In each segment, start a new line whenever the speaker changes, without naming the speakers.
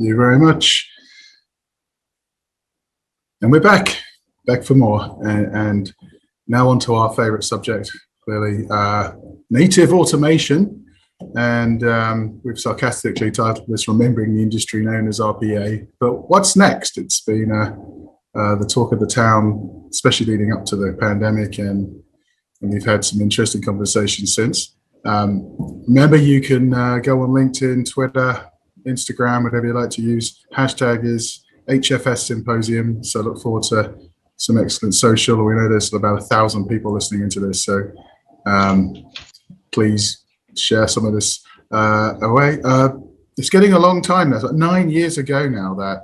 you very much. And we're back for more. And now on to our favorite subject, clearly, native automation. And we've sarcastically titled this Remembering the Industry Known as RPA. But what's next? It's been the talk of the town, especially leading up to the pandemic, and we've had some interesting conversations since. Remember, you can go on LinkedIn, Twitter, Instagram, whatever you like to use. Hashtag is HFS Symposium. So look forward to some excellent social. We know there's about 1,000 people listening into this. So please share some of this away. It's getting a long time now. It's like 9 years ago now that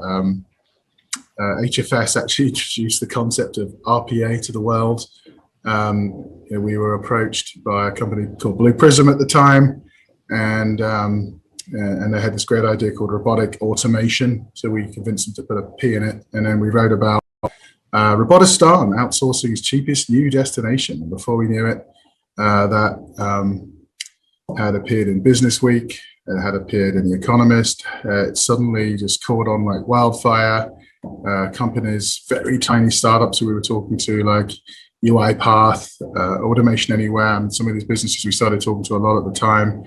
HFS actually introduced the concept of RPA to the world. We were approached by a company called BluePrism at the time, and they had this great idea called robotic automation. So we convinced them to put a P in it, and then we wrote about Robotistan, outsourcing's cheapest new destination. And before we knew it, that had appeared in Business Week, it had appeared in The Economist. It suddenly just caught on like wildfire. Companies, very tiny startups who we were talking to, like UiPath, Automation Anywhere, and some of these businesses we started talking to a lot at the time,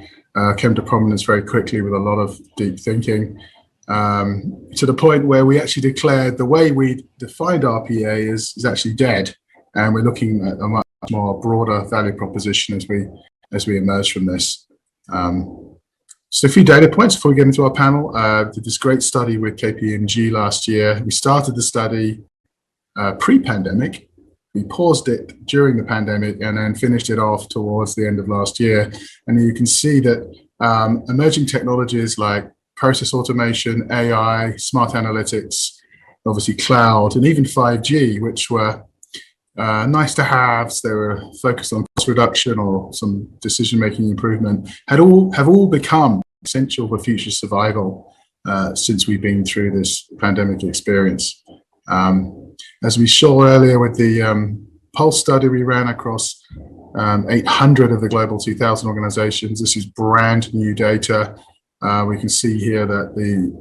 came to prominence very quickly with a lot of deep thinking, to the point where we actually declared the way we defined RPA is actually dead, and we're looking at a much more broader value proposition as we emerge from this. So a few data points before we get into our panel. Did this great study with KPMG last year. We started the study pre-pandemic. We paused it during the pandemic and then finished it off towards the end of last year. And you can see that emerging technologies like process automation, AI, smart analytics, obviously cloud, and even 5G, which were nice to haves, they were focused on cost reduction or some decision-making improvement, have all become essential for future survival since we've been through this pandemic experience. As we saw earlier with the Pulse study we ran across 800 of the global 2,000 organizations, this is brand new data. We can see here that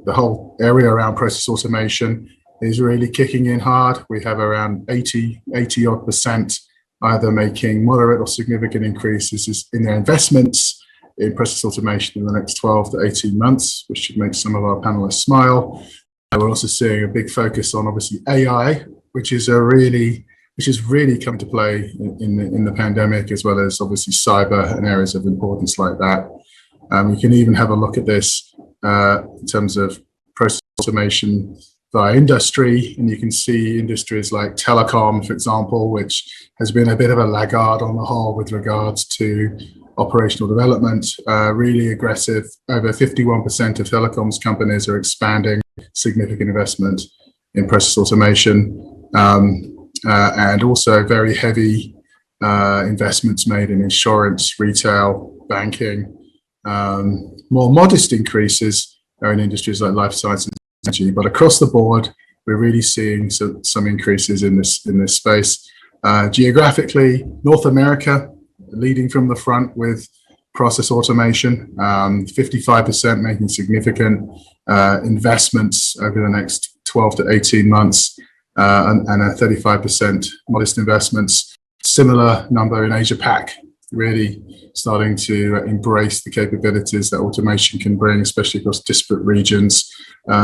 the whole area around process automation is really kicking in hard. We have around 80 odd percent either making moderate or significant increases in their investments in process automation in the next 12 to 18 months, which should make some of our panelists smile. We're also seeing a big focus on obviously AI, which is really come to play in the pandemic, as well as obviously cyber and areas of importance like that. You can even have a look at this in terms of process automation by industry, and you can see industries like telecom, for example, which has been a bit of a laggard on the whole with regards to operational development, really aggressive. Over 51% of telecoms companies are expanding significant investment in process automation, and also very heavy investments made in insurance, retail, banking. More modest increases are in industries like life sciences and energy, but across the board, we're really seeing some increases in this space. Geographically, North America leading from the front with process automation, 55% making significant investments over the next 12 to 18 months, and a 35% modest investments. Similar number in Asia Pac, really starting to embrace the capabilities that automation can bring, especially across disparate regions.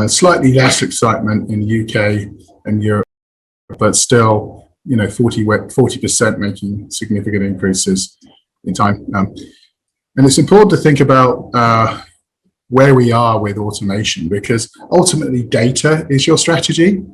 Slightly less excitement in the UK and Europe, but still, 40% making significant increases in time. And it's important to think about where we are with automation, because ultimately data is your strategy.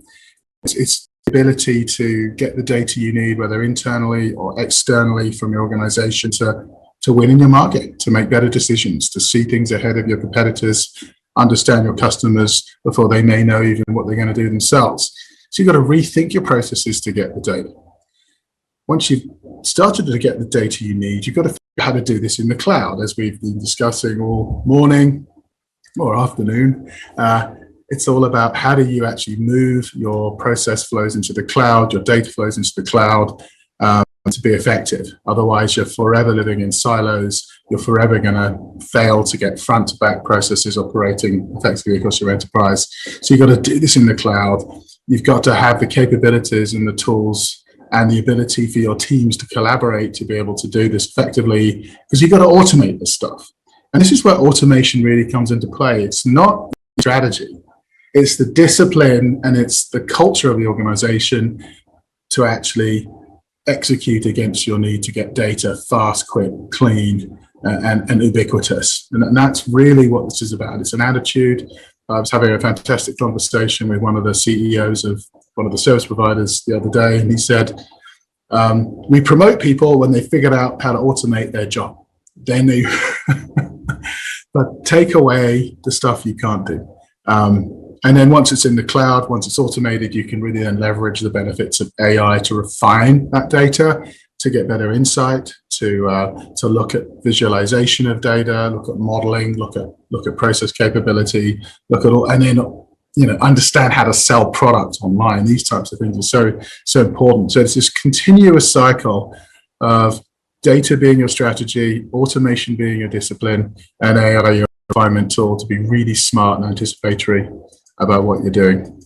It's the ability to get the data you need, whether internally or externally from your organization, to win in your market, to make better decisions, to see things ahead of your competitors, understand your customers before they may know even what they're going to do themselves. So you've got to rethink your processes to get the data. Once you've started to get the data you need, you've got to figure out how to do this in the cloud, as we've been discussing all morning or afternoon. It's all about how do you actually move your process flows into the cloud, your data flows into the cloud, to be effective. Otherwise, you're forever living in silos, you're forever going to fail to get front to back processes operating effectively across your enterprise. So you've got to do this in the cloud. You've got to have the capabilities and the tools and the ability for your teams to collaborate to be able to do this effectively, because you've got to automate this stuff. And this is where automation really comes into play. It's not strategy, it's the discipline and it's the culture of the organization to actually execute against your need to get data fast, quick, clean, and ubiquitous. And that's really what this is about. It's an attitude. I was having a fantastic conversation with one of the CEOs of one of the service providers the other day, and he said, we promote people when they figured out how to automate their job. Then they, but take away the stuff you can't do. And then once it's in the cloud, once it's automated, you can really then leverage the benefits of AI to refine that data, to get better insight, to look at visualization of data, look at modeling, look at process capability, look at all, and then understand how to sell product online. These types of things are so important. So it's this continuous cycle of data being your strategy, automation being your discipline, and AI your refinement tool to be really smart and anticipatory about what you're doing.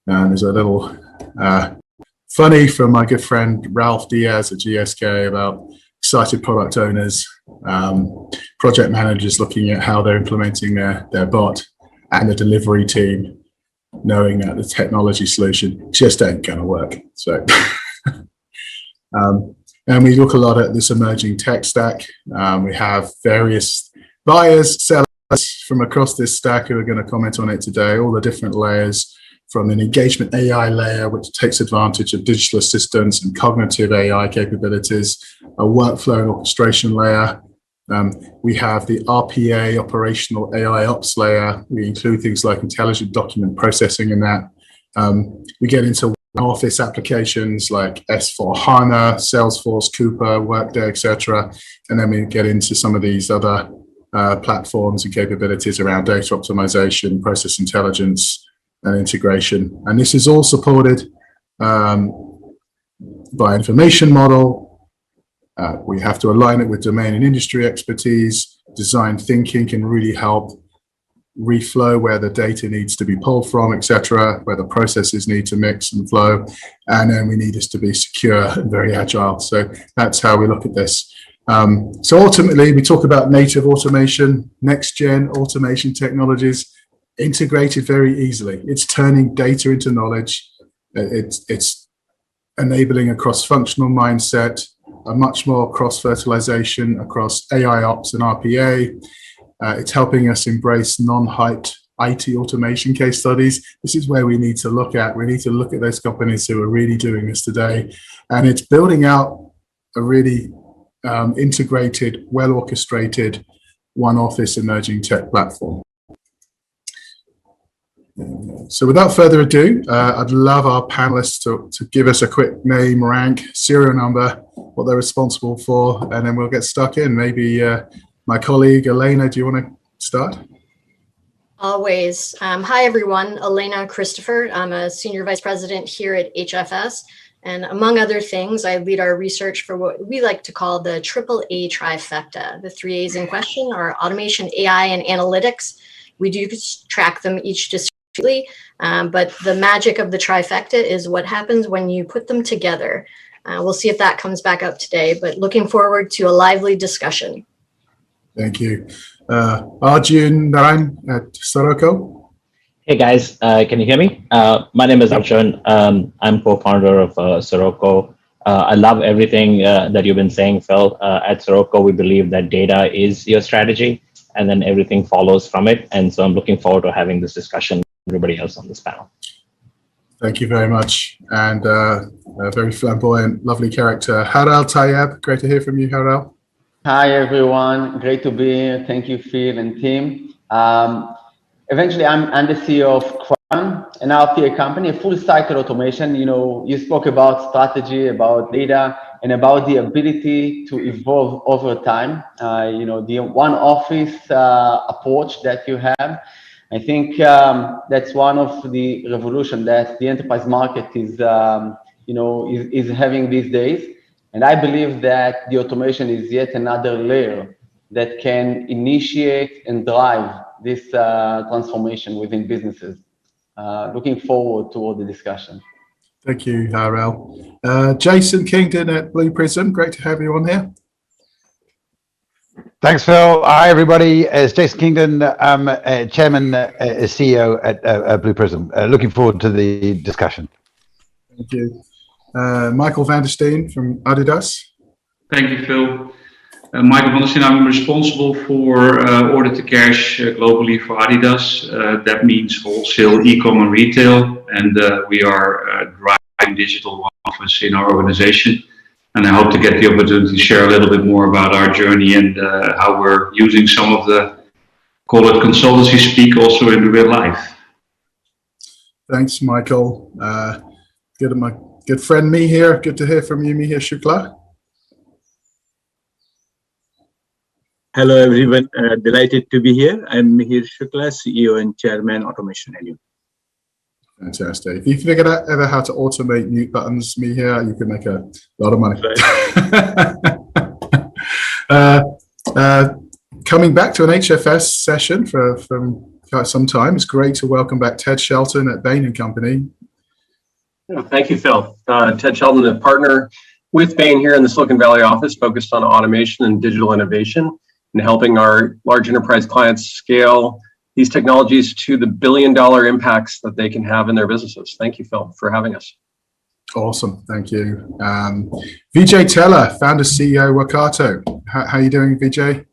And there's a little funny from my good friend Ralph Diaz at GSK about excited product owners, project managers looking at how they're implementing their bot, and the delivery team knowing that the technology solution just ain't going to work. So, and we look a lot at this emerging tech stack. We have various buyers, sellers from across this stack who are going to comment on it today, all the different layers, from an engagement AI layer, which takes advantage of digital assistants and cognitive AI capabilities, a workflow and orchestration layer. We have the RPA, operational AI ops layer. We include things like intelligent document processing in that. We get into office applications like S/4HANA, Salesforce, Coupa, Workday, etc. And then we get into some of these other platforms and capabilities around data optimization, process intelligence, and integration. And this is all supported by information model. We have to align it with domain and industry expertise. Design thinking can really help reflow where the data needs to be pulled from, etc., where the processes need to mix and flow. And then we need this to be secure and very agile. So that's how we look at this. So ultimately, we talk about native automation, next-gen automation technologies, integrated very easily. It's turning data into knowledge. It's enabling a cross-functional mindset, a much more cross-fertilization across AI ops and RPA. It's helping us embrace non-hyped IT automation case studies. This is where we need to look at. We need to look at those companies who are really doing this today. And it's building out a really integrated, well-orchestrated OneOffice emerging tech platform. So without further ado, I'd love our panelists to give us a quick name, rank, serial number, what they're responsible for, and then we'll get stuck in. Maybe my colleague, Elena, do you want to start?
Always. Hi, everyone. Elena Christopher. I'm a Senior Vice President here at HFS. And among other things, I lead our research for what we like to call the AAA trifecta. The 3 A's in question are automation, AI, and analytics. We do track them each discretely, but the magic of the trifecta is what happens when you put them together. We'll see if that comes back up today, but looking forward to a lively discussion.
Thank you. Arjun, Narayan at Soroco.
Hey guys, can you hear me? My name is Arjun. I'm co-founder of Soroco. I love everything that you've been saying, Phil. At Soroco, we believe that data is your strategy, and then everything follows from it. And so I'm looking forward to having this discussion with everybody else on this panel.
Thank you very much. And a very flamboyant, lovely character. Harel Tayeb, great to hear from you, Harel.
Hi, everyone. Great to be here. Thank you, Phil and team. Eventually, I'm the CEO of Kryon, an RPA company, a full cycle automation. You spoke about strategy, about data, and about the ability to evolve over time. The OneOffice approach that you have, I think that's one of the revolution that the enterprise market is having these days. And I believe that the automation is yet another layer that can initiate and drive this transformation within businesses. Looking forward to all the discussion.
Thank you, Harel. Jason Kingdon at BluePrism, great to have you on here.
Thanks, Phil. Hi, everybody. It's Jason Kingdon. I'm Chairman, CEO at BluePrism. Looking forward to the discussion.
Thank you. Michael van der Steen from Adidas.
Thank you, Phil. Michael van der Steen, I'm responsible for order to cash globally for Adidas. That means wholesale, e-com, and retail. And we are driving digital office in our organization. And I hope to get the opportunity to share a little bit more about our journey and how we're using some of the, call it consultancy speak, also in real life.
Thanks, Michael. My good friend Mihir. Good to hear from you, Mihir Shukla.
Hello, everyone. Delighted to be here. I'm Mihir Shukla, CEO and Chairman, Automation Adieu.
Fantastic. If you figured out ever how to automate mute buttons, Mihir, you can make a lot of money. Right. Coming back to an HFS session from some time, it's great to welcome back Ted Shelton at Bain and Company.
Thank you, Phil. Ted Shelton, a partner with Bain here in the Silicon Valley office, focused on automation and digital innovation and helping our large enterprise clients scale these technologies to the billion-dollar impacts that they can have in their businesses. Thank you, Phil, for having us.
Awesome, thank you. Vijay Tella, founder CEO Workato. How are you doing, Vijay?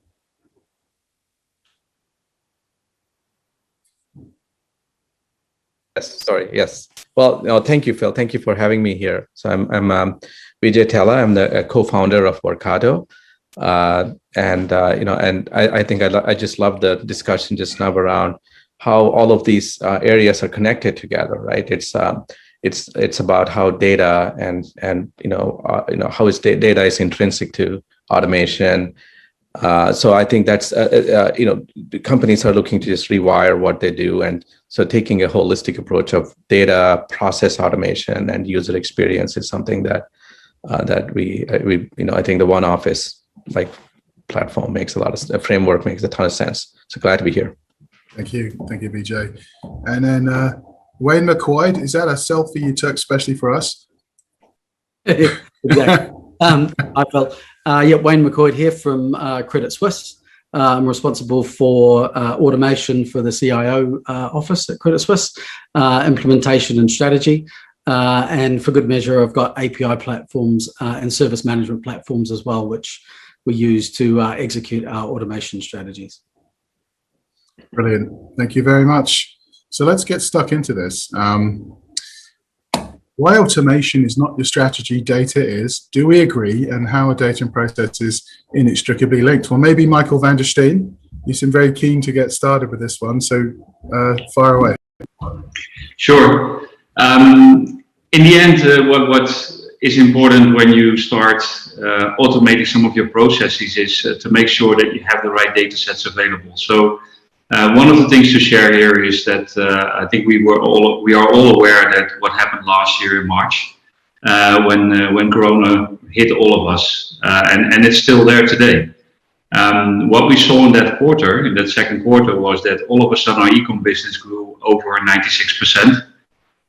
Yes, sorry. Yes. Well, no, thank you, Phil. Thank you for having me here. So I'm Vijay Tella. I'm the co-founder of Workato. I think I just love the discussion just now around how all of these areas are connected together, right? It's about how data and how data is intrinsic to automation. So I think that's the companies are looking to just rewire what they do, and so taking a holistic approach of data, process automation, and user experience is something that we I think the OneOffice platform makes a framework makes a ton of sense. So glad to be here.
Thank you, Vijay. And then Wayne McQuoid, is that a selfie you took especially for us?
Exactly. Hi, Phil. Wayne McQuoid here from Credit Suisse. I'm responsible for automation for the CIO office at Credit Suisse, implementation and strategy. And for good measure, I've got API platforms and service management platforms as well, which we use to execute our automation strategies.
Brilliant. Thank you very much. So let's get stuck into this. Why automation is not your strategy, data is. Do we agree? And how are data and processes inextricably linked? Well, maybe Michael van der Steen, you seem very keen to get started with this one. So fire away.
Sure. In the end, what is important when you start automating some of your processes is to make sure that you have the right data sets available. So one of the things to share here is that I think we are all aware that what happened last year in March when Corona hit all of us, and it's still there today. What we saw in that second quarter, was that all of a sudden our e-com business grew over 96%.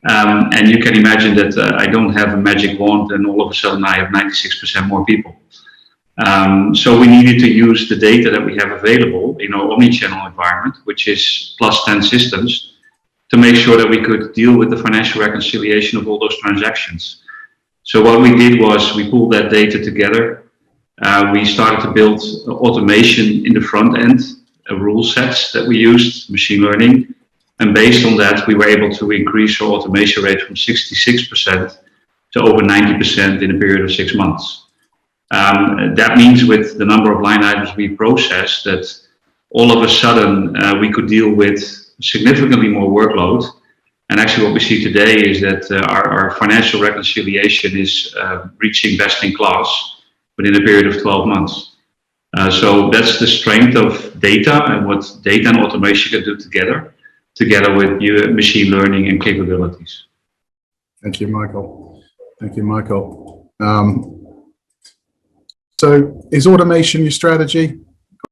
And you can imagine that I don't have a magic wand and all of a sudden I have 96% more people. So we needed to use the data that we have available in our omni-channel environment, which is plus 10 systems, to make sure that we could deal with the financial reconciliation of all those transactions. So what we did was we pulled that data together. We started to build automation in the front end, rule sets that we used, machine learning. And based on that, we were able to increase our automation rate from 66% to over 90% in a period of 6 months. That means with the number of line items we processed, that all of a sudden we could deal with significantly more workload. And actually what we see today is that our financial reconciliation is reaching best in class within a period of 12 months. So that's the strength of data and what data and automation can do together with new machine learning and capabilities.
Thank you, Michael. So is automation your strategy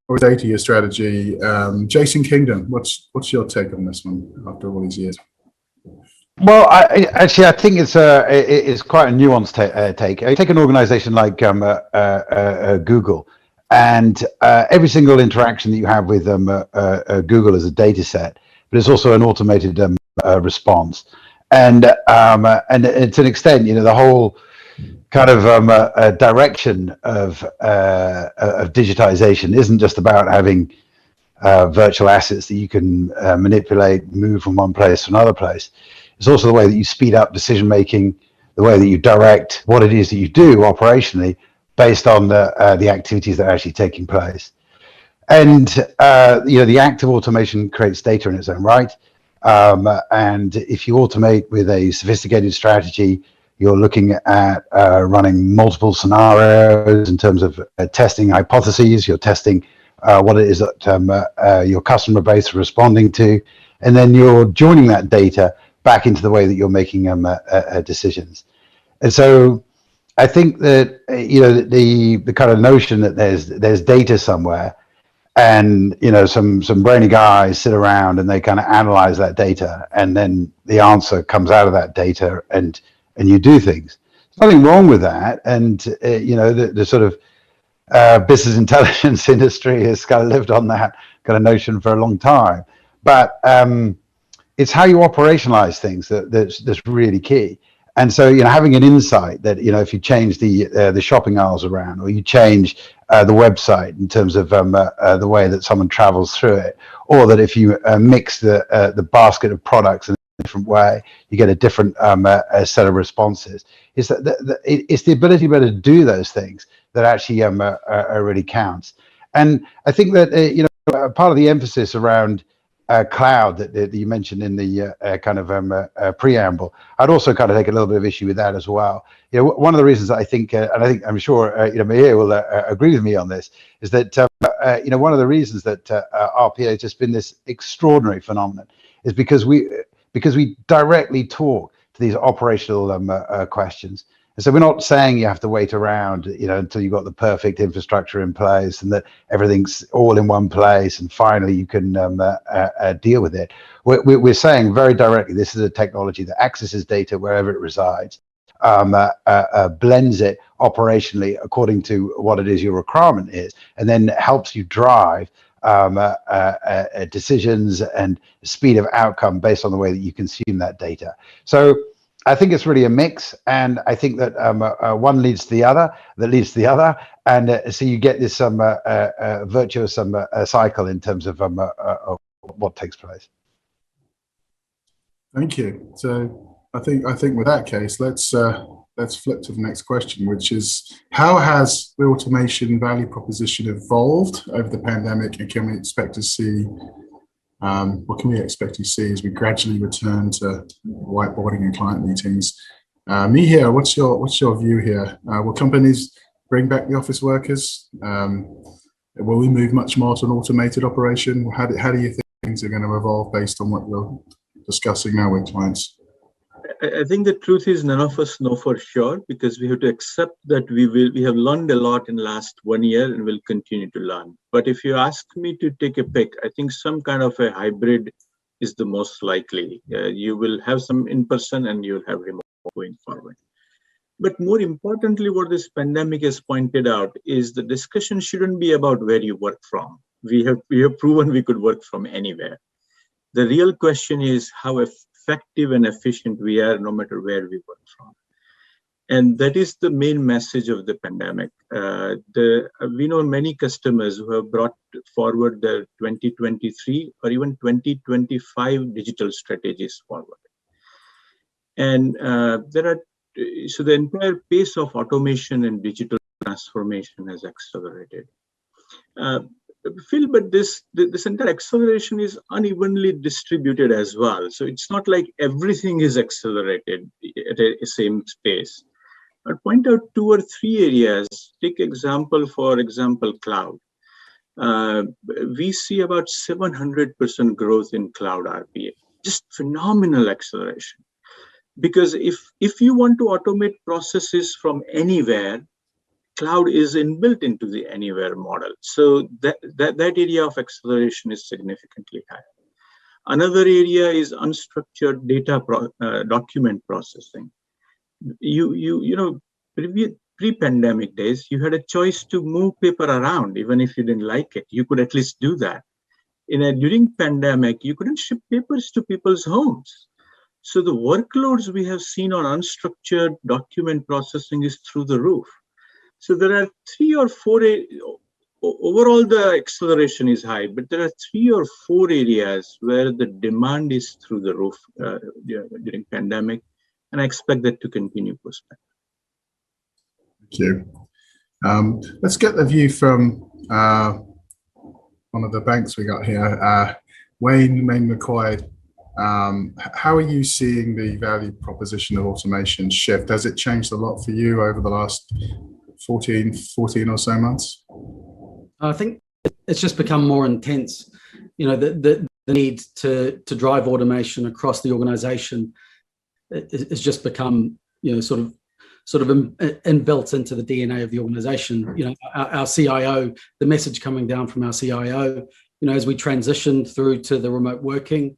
or is data your strategy? Jason Kingdon, what's your take on this one after all these years?
Well, I think it's quite a nuanced take. You take an organization like Google, and every single interaction that you have with Google is a data set, but it's also an automated response. And to an extent, the whole kind of direction of digitization isn't just about having virtual assets that you can manipulate, move from one place to another place. It's also the way that you speed up decision making, the way that you direct what it is that you do operationally based on the activities that are actually taking place. And the act of automation creates data in its own right. And if you automate with a sophisticated strategy, you're looking at running multiple scenarios in terms of testing hypotheses. You're testing what it is that your customer base is responding to, and then you're joining that data back into the way that you're making decisions. And so I think that the kind of notion that there's data somewhere, and some brainy guys sit around and they kind of analyze that data, and then the answer comes out of that data, and you do things. There's nothing wrong with that, and the sort of business intelligence industry has kind of lived on that kind of notion for a long time. But it's how you operationalize things that's really key. And so, having an insight that, if you change the shopping aisles around, or you change the website in terms of the way that someone travels through it, or that if you mix the basket of products in a different way, you get a different set of responses. It's the ability to be able to do those things that actually really counts. And I think that part of the emphasis around cloud that you mentioned in the kind of preamble, I'd also kind of take a little bit of issue with that as well. One of the reasons I think, and I'm sure Mihir will agree with me on this, is that one of the reasons that RPA has just been this extraordinary phenomenon is because we directly talk to these operational questions. And so we're not saying you have to wait around, until you've got the perfect infrastructure in place and that everything's all in one place and finally you can deal with it. We're saying very directly, this is a technology that accesses data wherever it resides, blends it operationally according to what it is your requirement is, and then helps you drive decisions and speed of outcome based on the way that you consume that data. So I think it's really a mix, and I think that one leads to the other, and so you get this virtuous cycle in terms of what takes place.
Thank you. So I think with that case, let's flip to the next question, which is, how has the automation value proposition evolved over the pandemic, and can we expect to see? What can we expect to see as we gradually return to whiteboarding and client meetings? Mihir, what's your view here? Will companies bring back the office workers? Will we move much more to an automated operation? How do you think things are going to evolve based on what you're discussing now with clients?
I think the truth is none of us know for sure, because we have to accept that we have learned a lot in the last 1 year and will continue to learn. But if you ask me to take a pick, I think some kind of a hybrid is the most likely. You will have some in-person and you'll have remote going forward. But more importantly, what this pandemic has pointed out is the discussion shouldn't be about where you work from. We have proven we could work from anywhere. The real question is how effective and efficient we are, no matter where we work from. And that is the main message of the pandemic. We know many customers who have brought forward their 2023 or even 2025 digital strategies forward. And so the entire pace of automation and digital transformation has accelerated. Phil, but this entire acceleration is unevenly distributed as well. So it's not like everything is accelerated at the same pace. I'll point out 2 or 3 areas. Take for example, cloud. We see about 700% growth in cloud RPA, just phenomenal acceleration. Because if you want to automate processes from anywhere, cloud is inbuilt into the anywhere model. So that area of acceleration is significantly higher. Another area is unstructured data document processing. Pre-pandemic days, you had a choice to move paper around, even if you didn't like it. You could at least do that. During pandemic, you couldn't ship papers to people's homes. So the workloads we have seen on unstructured document processing is through the roof. So there are 3 or 4, overall the acceleration is high, but there are 3 or 4 areas where the demand is through the roof during pandemic, and I expect that to continue post-pandemic.
Thank you. Let's get the view from one of the banks we got here, Wayne McQuoid. How are you seeing the value proposition of automation shift? Has it changed a lot for you over the last 14 or so months?
I think it's just become more intense. The need to drive automation across the organization has just become, sort of inbuilt into the DNA of the organization. Our CIO, the message coming down from our CIO, as we transitioned through to the remote working,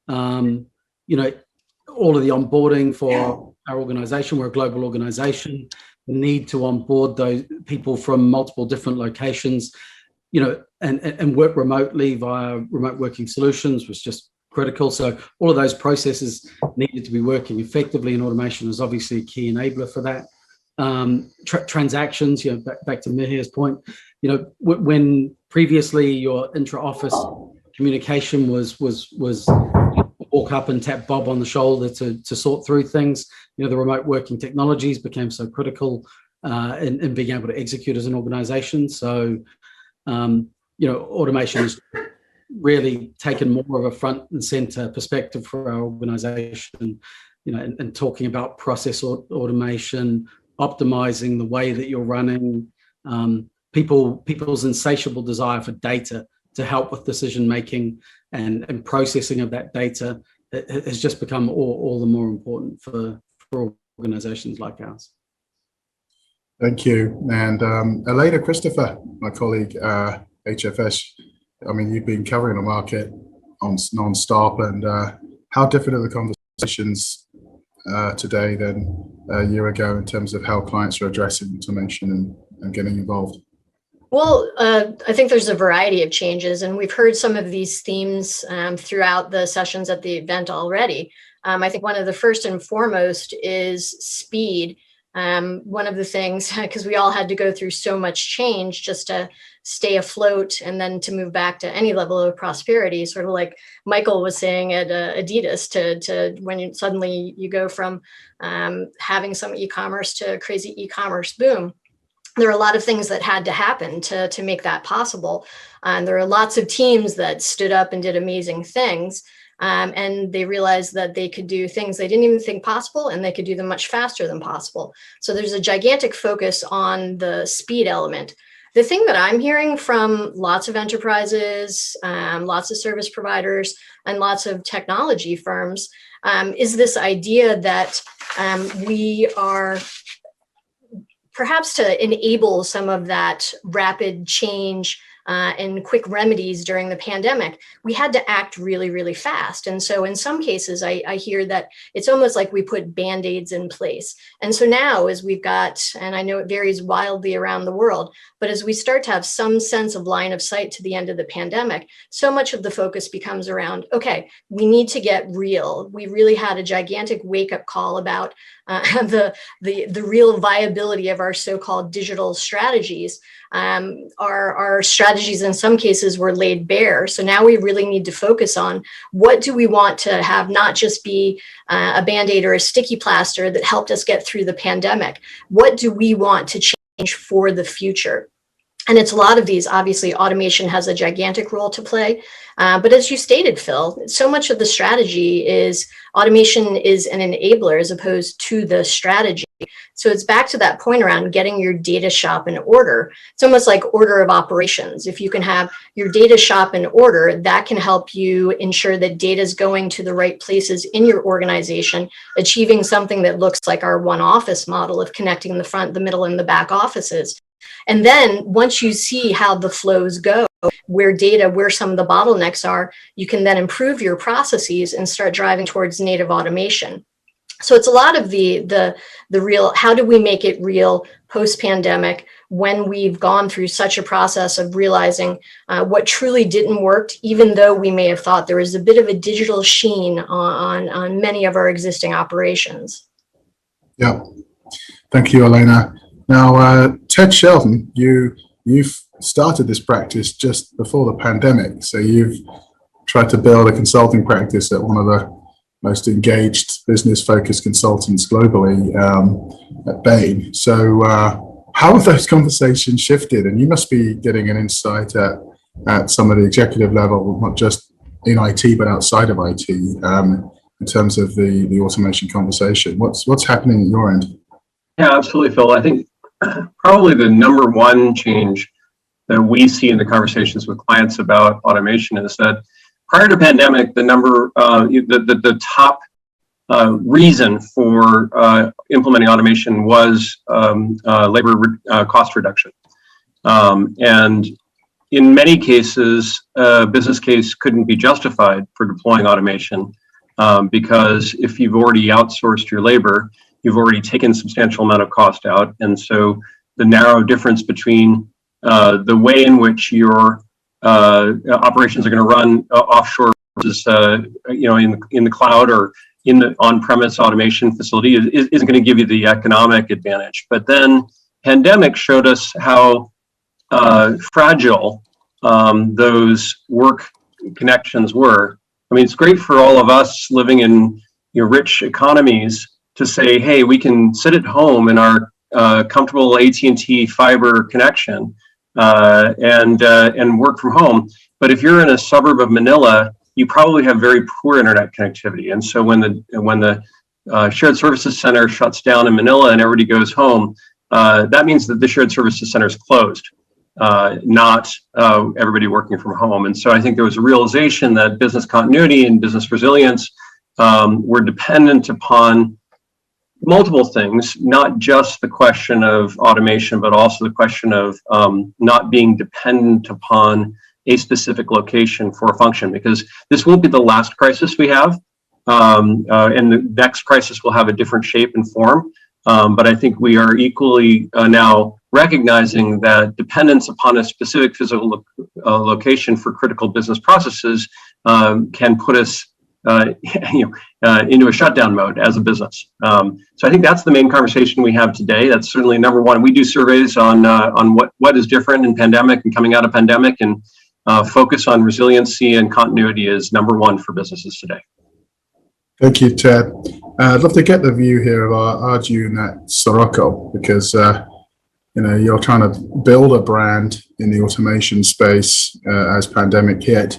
all of the onboarding for our organization, we're a global organization, the need to onboard those people from multiple different locations, and work remotely via remote working solutions was just critical. So all of those processes needed to be working effectively, and automation is obviously a key enabler for that. Transactions, back to Mihir's point, when previously your intra-office communication was walk up and tap Bob on the shoulder to sort through things, the remote working technologies became so critical in being able to execute as an organization. So, automation has really taken more of a front and center perspective for our organization, and talking about process automation, optimizing the way that you're running, people's insatiable desire for data to help with decision making and processing of that data has just become all the more important for organizations like ours.
Thank you. And Elena Christopher, my colleague, HFS, you've been covering the market non-stop, and how different are the conversations today than a year ago in terms of how clients are addressing automation and getting involved?
Well, I think there's a variety of changes, and we've heard some of these themes throughout the sessions at the event already. I think one of the first and foremost is speed. One of the things, because we all had to go through so much change just to stay afloat and then to move back to any level of prosperity, sort of like Michael was saying at Adidas, to when suddenly you go from having some e-commerce to crazy e-commerce boom. There are a lot of things that had to happen to make that possible. And there are lots of teams that stood up and did amazing things. And they realized that they could do things they didn't even think possible, and they could do them much faster than possible. So there's a gigantic focus on the speed element. The thing that I'm hearing from lots of enterprises, lots of service providers, and lots of technology firms is this idea that we are perhaps to enable some of that rapid change and quick remedies during the pandemic, we had to act really, really fast. And so in some cases, I hear that it's almost like we put Band-Aids in place. And so now as we've got, and I know it varies wildly around the world, but as we start to have some sense of line of sight to the end of the pandemic, so much of the focus becomes around, okay, we need to get real. We really had a gigantic wake-up call about the real viability of our so-called digital strategies. Our strategies in some cases were laid bare. So now we really need to focus on what do we want to have not just be a Band-Aid or a sticky plaster that helped us get through the pandemic. What do we want to change for the future? And it's a lot of these. Obviously, automation has a gigantic role to play. But as you stated, Phil, so much of the strategy is automation is an enabler as opposed to the strategy. So it's back to that point around getting your data shop in order. It's almost like order of operations. If you can have your data shop in order, that can help you ensure that data is going to the right places in your organization, achieving something that looks like our OneOffice model of connecting the front, the middle, and the back offices. And then once you see how the flows go, where some of the bottlenecks are, you can then improve your processes and start driving towards native automation. So it's a lot of the real, how do we make it real post-pandemic when we've gone through such a process of realizing what truly didn't work, even though we may have thought there was a bit of a digital sheen on many of our existing operations.
Yeah, thank you, Elena. Now, Ted Shelton, you've started this practice just before the pandemic. So you've tried to build a consulting practice at one of the most engaged business-focused consultants globally at Bain. So how have those conversations shifted? And you must be getting an insight at some of the executive level, not just in IT, but outside of IT, in terms of the automation conversation. What's happening at your end?
Yeah, absolutely, Phil. I think probably the number one change that we see in the conversations with clients about automation is that prior to pandemic, the top reason for implementing automation was labor cost reduction. And in many cases, a business case couldn't be justified for deploying automation because if you've already outsourced your labor, you've already taken a substantial amount of cost out. And so the narrow difference between the way in which your operations are going to run offshore versus in the cloud or in the on-premise automation facility isn't going to give you the economic advantage. But then pandemic showed us how fragile those work connections were. I mean, it's great for all of us living in rich economies to say, hey, we can sit at home in our comfortable AT&T fiber connection and work from home. But if you're in a suburb of Manila, you probably have very poor internet connectivity. And so when the shared services center shuts down in Manila and everybody goes home, that means that the shared services center is closed, not everybody working from home. And so I think there was a realization that business continuity and business resilience were dependent upon multiple things, not just the question of automation, but also the question of not being dependent upon a specific location for a function, because this won't be the last crisis we have, and the next crisis will have a different shape and form. But I think we are equally now recognizing that dependence upon a specific physical location for critical business processes can put us into a shutdown mode as a business. So I think that's the main conversation we have today. That's certainly number one. We do surveys on what is different in pandemic and coming out of pandemic, and focus on resiliency and continuity is number one for businesses today.
Thank you, Ted. I'd love to get the view here of Arjun at Soroco, because you're trying to build a brand in the automation space as pandemic hit.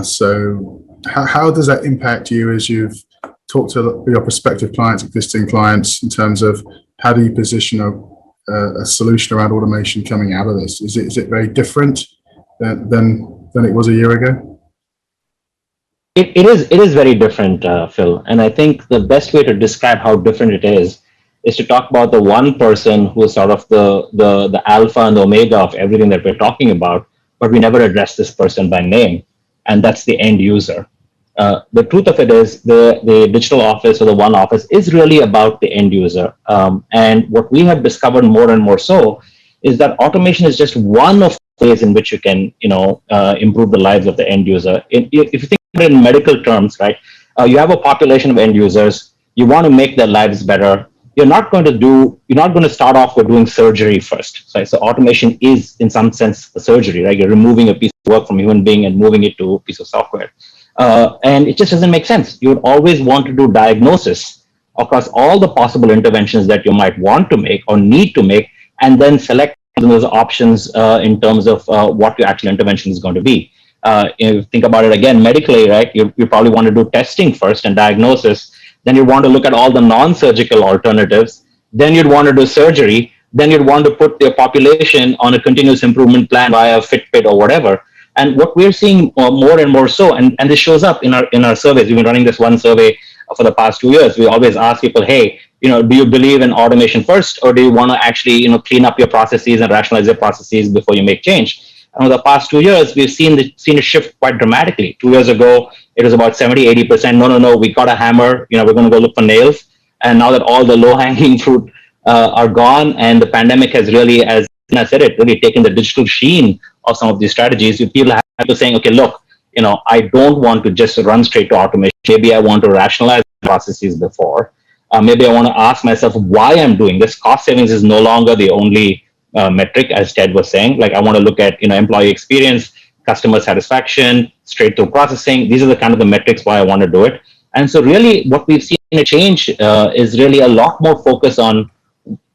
So how does that impact you as you've talked to your prospective clients, existing clients, in terms of how do you position a solution around automation coming out of this? Is it very different than it was a year ago?
It is very different, Phil. And I think the best way to describe how different it is to talk about the one person who is sort of the alpha and the omega of everything that we're talking about, but we never address this person by name, and that's the end user. The truth of it is the digital office or the one office is really about the end user. And what we have discovered more and more so is that automation is just one of the ways in which you can improve the lives of the end user. If you think about it in medical terms, right, you have a population of end users, you want to make their lives better. You're not going to start off with doing surgery first. Right? So automation is, in some sense, a surgery, right? You're removing a piece of work from a human being and moving it to a piece of software. And it just doesn't make sense. You would always want to do diagnosis across all the possible interventions that you might want to make or need to make, and then select those options in terms of what your actual intervention is going to be. If you think about it again, medically, right? You probably want to do testing first and diagnosis. Then you'd want to look at all the non-surgical alternatives. Then you'd want to do surgery. Then you'd want to put the population on a continuous improvement plan via Fitbit or whatever. And what we're seeing more and more so, and this shows up in our surveys. We've been running this one survey for the past 2 years. We always ask people, hey, do you believe in automation first, or do you want to actually, clean up your processes and rationalize your processes before you make change? And over the past 2 years, we've seen a shift quite dramatically. 2 years ago, it was about 70, 80%. No, we got a hammer. We're going to go look for nails. And now that all the low-hanging fruit are gone, and the pandemic has really, as I said, it really taken the digital sheen of some of these strategies. People have to saying, okay, look, I don't want to just run straight to automation. Maybe I want to rationalize processes before. Maybe I want to ask myself why I'm doing this. Cost savings is no longer the only metric, as Ted was saying. Like, I want to look at employee experience, customer satisfaction, straight through processing. These are the kind of the metrics why I want to do it. And so really what we've seen a change is really a lot more focus on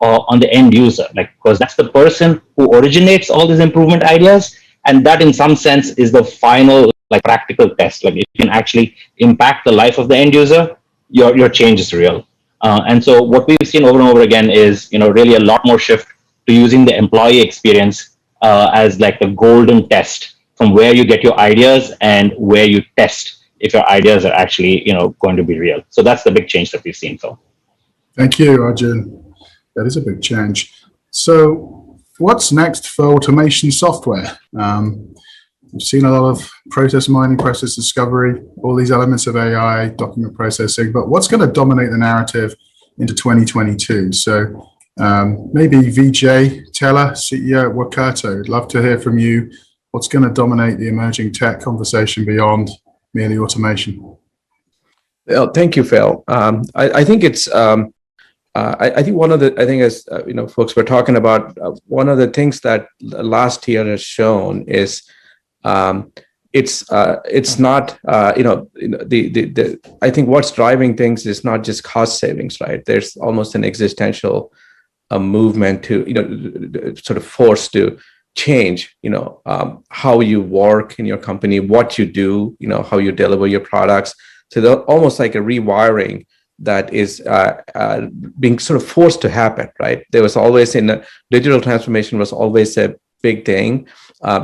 the end user, because that's the person who originates all these improvement ideas. And that in some sense is the final practical test. If you can actually impact the life of the end user, your change is real. And so what we've seen over and over again is really a lot more shift to using the employee experience as the golden test from where you get your ideas and where you test if your ideas are actually going to be real. So that's the big change that we've seen, Phil.
Thank you, Arjun. That is a big change. So what's next for automation software? We've seen a lot of process mining, process discovery, all these elements of AI, document processing, but what's going to dominate the narrative into 2022? So maybe Vijay, Tella, CEO at Workato, I'd love to hear from you. What's going to dominate the emerging tech conversation beyond merely automation?
Well, thank you, Phil. I think it's, I think one of the, I think as folks were talking about, one of the things that last year has shown is it's not, I think what's driving things is not just cost savings, right? There's almost an existential movement to, sort of forced to change, how you work in your company, what you do, how you deliver your products. So they're almost like a rewiring that is being sort of forced to happen, right? There was always digital transformation was always a big thing,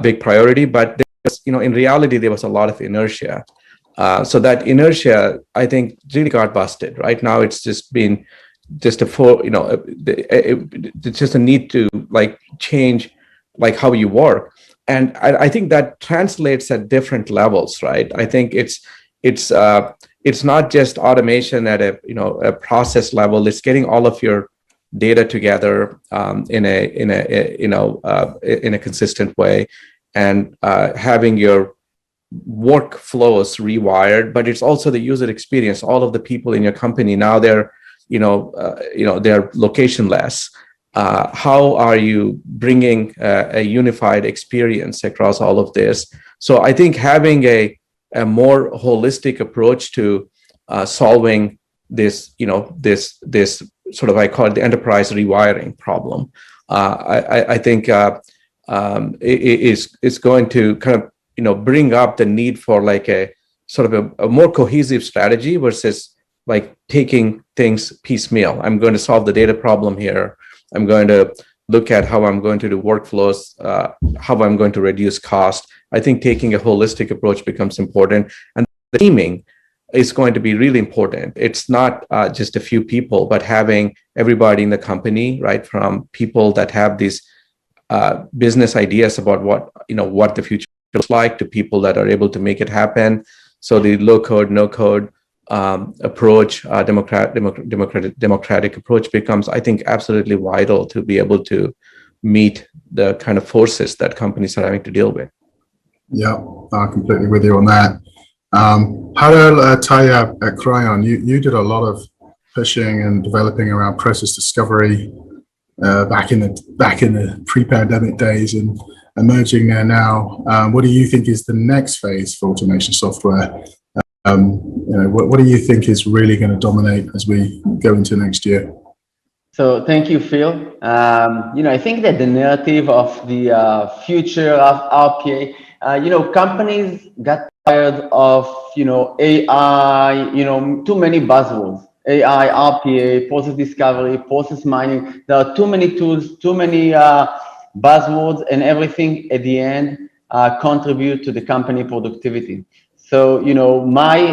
big priority, but there was, in reality, there was a lot of inertia. So that inertia, I think, really got busted. Right now, it's just been just it's just a need to change how you work. And I think that translates at different levels, right? I think it's not just automation at a process level. It's getting all of your data together in a consistent way, and having your workflows rewired. But it's also the user experience. All of the people in your company now, they're they're locationless. How are you bringing a unified experience across all of this? So I think having a more holistic approach to solving this, this sort of, I call it the enterprise rewiring problem. I think is going to kind of, bring up the need for a sort of a more cohesive strategy versus taking things piecemeal. I'm going to solve the data problem here. I'm going to look at how I'm going to do workflows, how I'm going to reduce cost. I think taking a holistic approach becomes important, and the teaming is going to be really important. It's not just a few people, but having everybody in the company, right, from people that have these business ideas about what the future looks like, to people that are able to make it happen. So the low code, no code approach, democratic approach becomes, I think, absolutely vital to be able to meet the kind of forces that companies are having to deal with.
Yeah, I'm completely with you on that. Harel, Tayeb at Kryon, you did a lot of pushing and developing around process discovery back in the pre-pandemic days, and emerging there now. What do you think is the next phase for automation software? What do you think is really going to dominate as we go into next year?
So thank you, Phil. I think that the narrative of the future of RPA, companies got tired of, AI, too many buzzwords, AI, RPA, process discovery, process mining. There are too many tools, too many buzzwords, and everything at the end contribute to the company productivity. So, my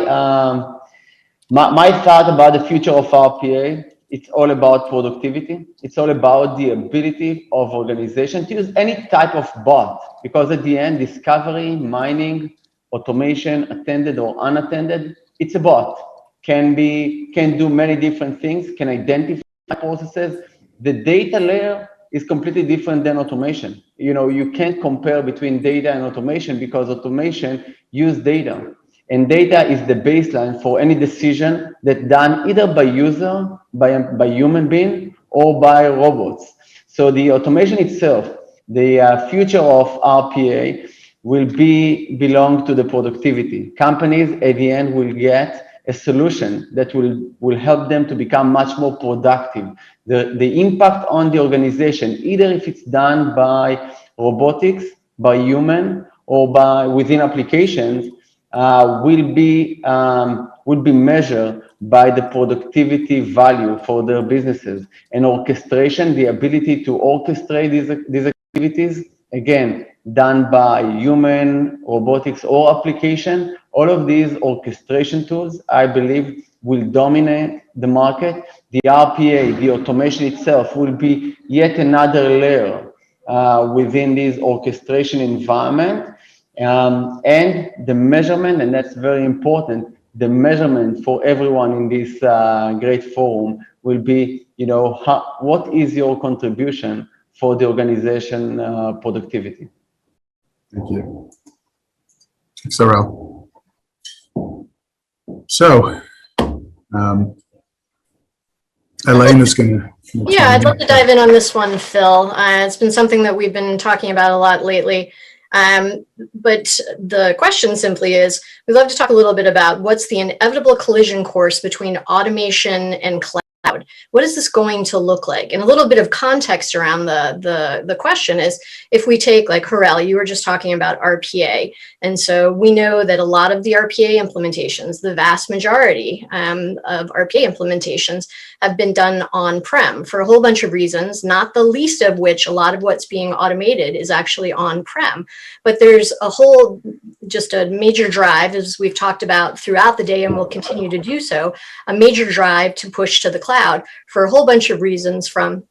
thought about the future of RPA it's all about productivity. It's all about the ability of organization to use any type of bot, because at the end, discovery, mining, automation, attended or unattended, it's a bot. Can do many different things, can identify processes. The data layer is completely different than automation. You can't compare between data and automation, because automation uses data. And data is the baseline for any decision that's done either by user, by human being, or by robots. So the automation itself, the future of RPA will belong to the productivity. Companies at the end will get a solution that will help them to become much more productive. The impact on the organization, either if it's done by robotics, by human, or by within applications, will be measured by the productivity value for their businesses. And orchestration, the ability to orchestrate these activities, again, done by human, robotics, or application. All of these orchestration tools, I believe, will dominate the market. The RPA, the automation itself, will be yet another layer within this orchestration environment. And the measurement, and that's very important, the measurement for everyone in this great forum will be, what is your contribution for the organization productivity?
Thank you. Thanks, Harel. So, Elena's going to...
Yeah, I'd love to dive in on this one, Phil. It's been something that we've been talking about a lot lately. But the question simply is, we'd love to talk a little bit about what's the inevitable collision course between automation and cloud. What is this going to look like? And a little bit of context around the question is, if we take, like Harel, you were just talking about RPA. And so we know that a lot of the RPA implementations, the vast majority of RPA implementations have been done on-prem for a whole bunch of reasons, not the least of which a lot of what's being automated is actually on-prem. But there's just a major drive, as we've talked about throughout the day and will continue to do so, a major drive to push to the cloud for a whole bunch of reasons, from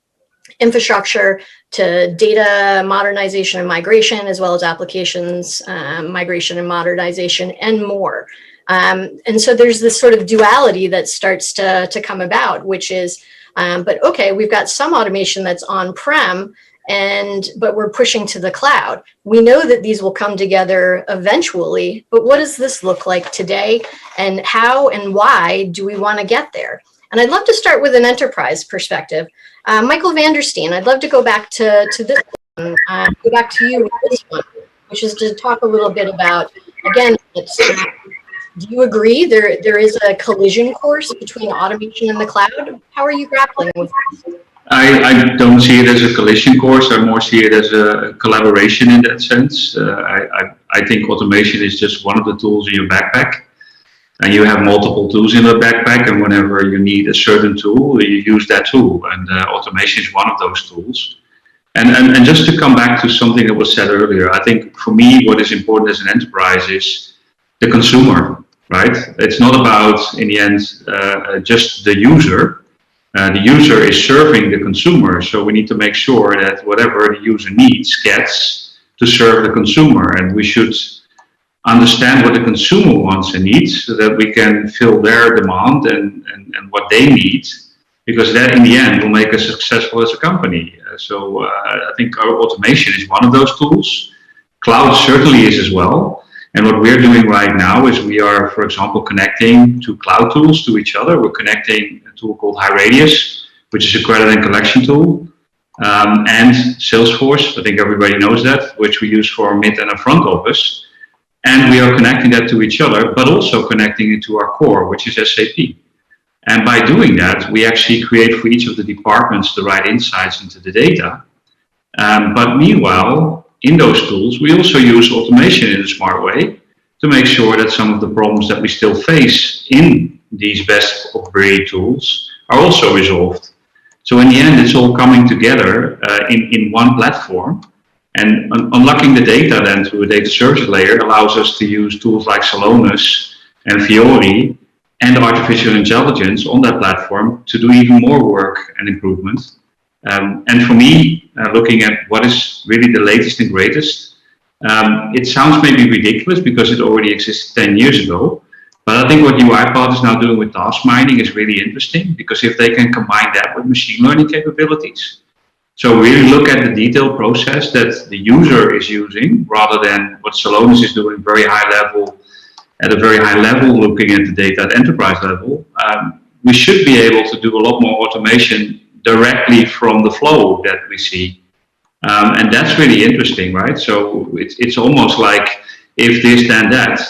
infrastructure to data modernization and migration, as well as applications migration and modernization, and more. And so there's this sort of duality that starts to come about, which is, but okay, we've got some automation that's on-prem, but we're pushing to the cloud. We know that these will come together eventually, but what does this look like today? And how and why do we want to get there? And I'd love to start with an enterprise perspective. Michael Vandersteen, I'd love to go back to this one, go back to you with this one, which is to talk a little bit about, again, do you agree there is a collision course between automation and the cloud? How are you grappling with this?
I don't see it as a collision course. I more see it as a collaboration in that sense. I think automation is just one of the tools in your backpack. And you have multiple tools in the backpack, and whenever you need a certain tool, you use that tool. And automation is one of those tools. And just to come back to something that was said earlier, I think for me, what is important as an enterprise is the consumer, right? It's not about, in the end, just the user. The user is serving the consumer, so we need to make sure that whatever the user needs gets to serve the consumer, and we should understand what the consumer wants and needs so that we can fill their demand and what they need, because that in the end will make us successful as a company. So I think our automation is one of those tools. Cloud certainly is as well. And what we're doing right now is we are, for example, connecting two cloud tools to each other. We're connecting a tool called HighRadius, which is a credit and collection tool, and Salesforce, I think everybody knows that, which we use for our mid and our front office. And we are connecting that to each other, but also connecting it to our core, which is SAP. And by doing that, we actually create for each of the departments the right insights into the data. But meanwhile, in those tools, we also use automation in a smart way to make sure that some of the problems that we still face in these best of breed tools are also resolved. So in the end, it's all coming together in one platform. And unlocking the data then through a data service layer allows us to use tools like Celonis and Fiori and artificial intelligence on that platform to do even more work and improvement. And for me, looking at what is really the latest and greatest, it sounds maybe ridiculous because it already existed 10 years ago. But I think what UiPath is now doing with task mining is really interesting, because if they can combine that with machine learning capabilities, so really look at the detailed process that the user is using rather than what Celonis is doing very high level, at a very high level, looking at the data at enterprise level, we should be able to do a lot more automation directly from the flow that we see. And that's really interesting, right? So it's almost like, if this then that,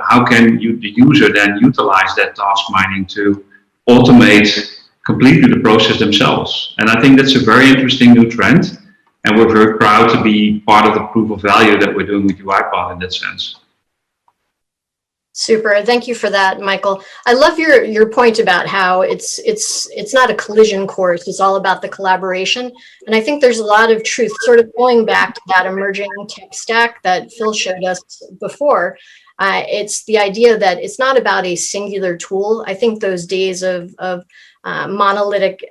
how can the user then utilize that task mining to automate completely the process themselves? And I think that's a very interesting new trend, and we're very proud to be part of the proof of value that we're doing with UiPath in that sense.
Super. Thank you for that, Michael. I love your point about how it's not a collision course. It's all about the collaboration. And I think there's a lot of truth, sort of going back to that emerging tech stack that Phil showed us before. It's the idea that it's not about a singular tool. I think those days of monolithic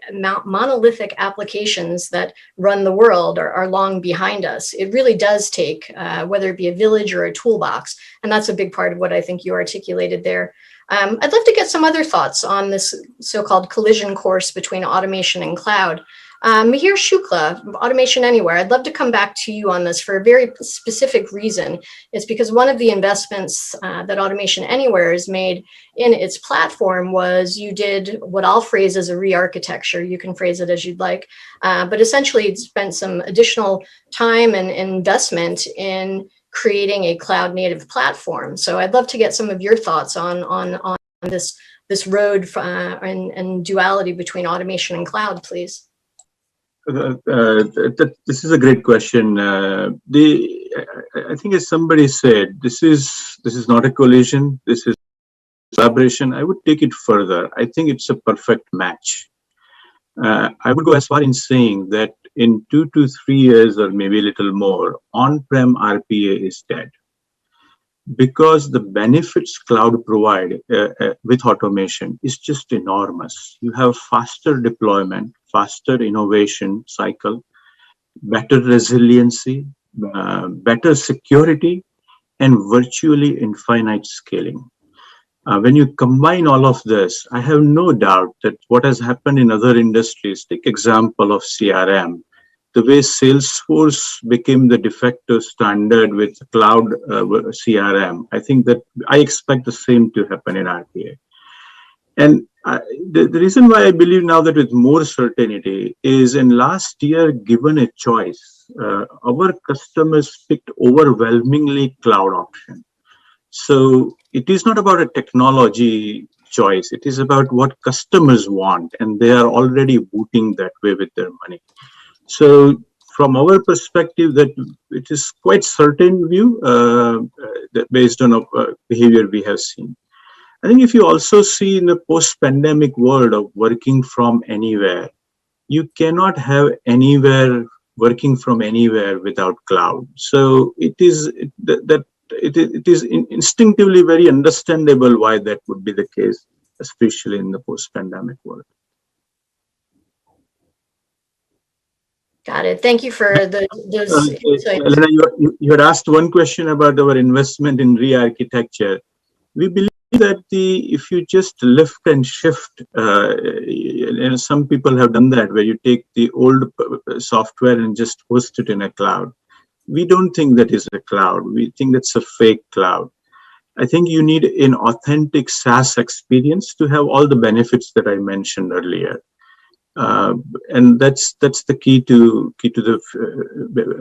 applications that run the world are long behind us. It really does take, whether it be a village or a toolbox, and that's a big part of what I think you articulated there. I'd love to get some other thoughts on this so-called collision course between automation and cloud. Mihir, Shukla, Automation Anywhere, I'd love to come back to you on this for a very specific reason. It's because one of the investments that Automation Anywhere has made in its platform was you did what I'll phrase as a re-architecture. You can phrase it as you'd like, but essentially it spent some additional time and investment in creating a cloud native platform. So I'd love to get some of your thoughts on this road and duality between automation and cloud, please.
This is a great question. I think, as somebody said, this is not a collision. This is collaboration. I would take it further. I think it's a perfect match. I would go as far in saying that in 2 to 3 years, or maybe a little more, on-prem RPA is dead, because the benefits cloud provide with automation is just enormous. You have faster deployment, faster innovation cycle, better resiliency, better security, and virtually infinite scaling. When you combine all of this, I have no doubt that what has happened in other industries, take example of CRM, the way Salesforce became the de facto standard with cloud CRM, I think that I expect the same to happen in RPA. And the reason why I believe now that with more certainty is, in last year, given a choice, our customers picked overwhelmingly cloud option. So it is not about a technology choice. It is about what customers want, and they are already booting that way with their money. So from our perspective, that it is quite certain view that based on behavior we have seen. I think if you also see in the post-pandemic world of working from anywhere, you cannot have anywhere working from anywhere without cloud. So it is instinctively very understandable why that would be the case, especially in the post-pandemic world.
Got it. Thank you for those insights.
Elena, you had asked one question about our investment in re-architecture. We believe that if you just lift and shift, and some people have done that, where you take the old software and just host it in a cloud. We don't think that is a cloud. We think that's a fake cloud. I think you need an authentic SaaS experience to have all the benefits that I mentioned earlier. And that's the key to the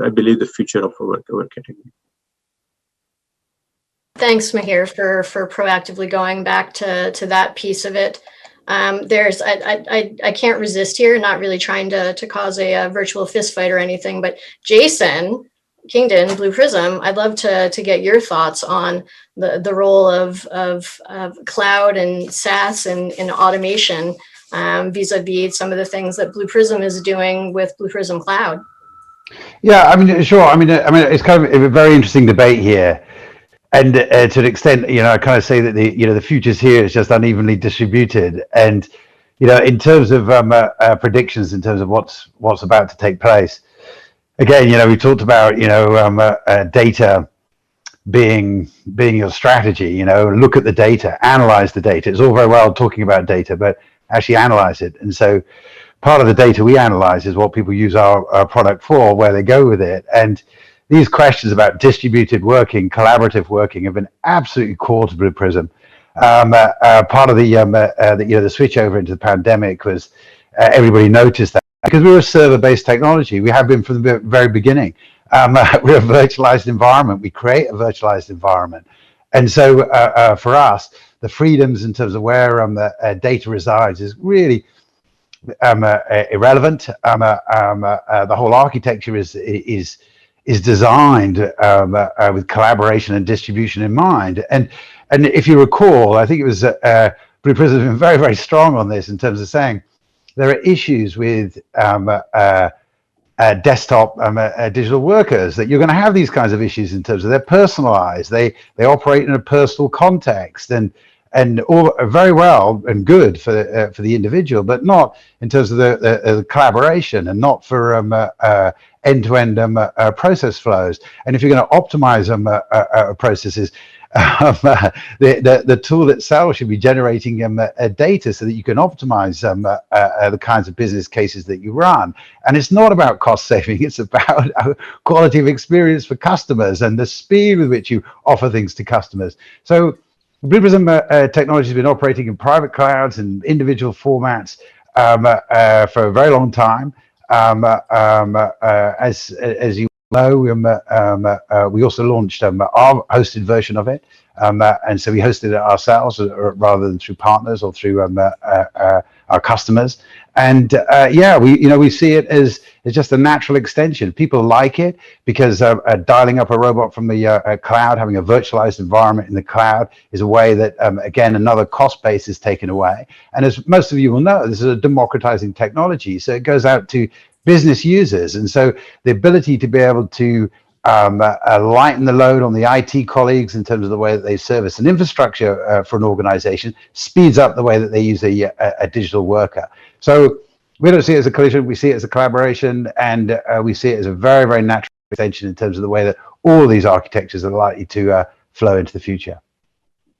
I believe the future of our category.
Thanks, Mihir, for proactively going back to that piece of it. I can't resist here, not really trying to cause a virtual fist fight or anything, but Jason, Kingdon, BluePrism, I'd love to get your thoughts on the role of cloud and SaaS and automation vis-a-vis some of the things that BluePrism is doing with BluePrism Cloud.
Yeah, I mean, sure. I mean, it's kind of a very interesting debate here. And to an extent, I kind of say that the future's here. It's just unevenly distributed. And in terms of predictions, in terms of what's about to take place, again, we talked about data being your strategy. Look at the data, analyze the data. It's all very well talking about data, but actually analyze it. And so part of the data we analyze is what people use our product for, where they go with it. And these questions about distributed working, collaborative working have been absolutely core to BluePrism. Part of the switch over into the pandemic was everybody noticed that because we're a server-based technology. We have been from the very beginning. We're a virtualized environment. We create a virtualized environment. And so for us, the freedoms in terms of where data resides is really irrelevant. The whole architecture is designed with collaboration and distribution in mind. And if you recall, I think it was BluePrism has been very, very strong on this in terms of saying there are issues with desktop digital workers, that you're going to have these kinds of issues in terms of they're personalized, they operate in a personal context, and all very well and good for the individual, but not in terms of the collaboration, and not for end-to-end process flows. And if you're going to optimize processes, the tool itself should be generating data so that you can optimize the kinds of business cases that you run. And it's not about cost saving, it's about quality of experience for customers and the speed with which you offer things to customers. So BluePrism technology has been operating in private clouds and individual formats for a very long time. As you know, we also launched our hosted version of it, and so we hosted it ourselves rather than through partners or through our customers. And we see it as just a natural extension. People like it because dialing up a robot from the cloud, having a virtualized environment in the cloud, is a way that again another cost base is taken away. And as most of you will know, this is a democratizing technology, so it goes out to business users. And so the ability to be able to lighten the load on the IT colleagues in terms of the way that they service an infrastructure for an organization speeds up the way that they use a digital worker. So we don't see it as a collision, we see it as a collaboration, and we see it as a very, very natural extension in terms of the way that all these architectures are likely to flow into the future.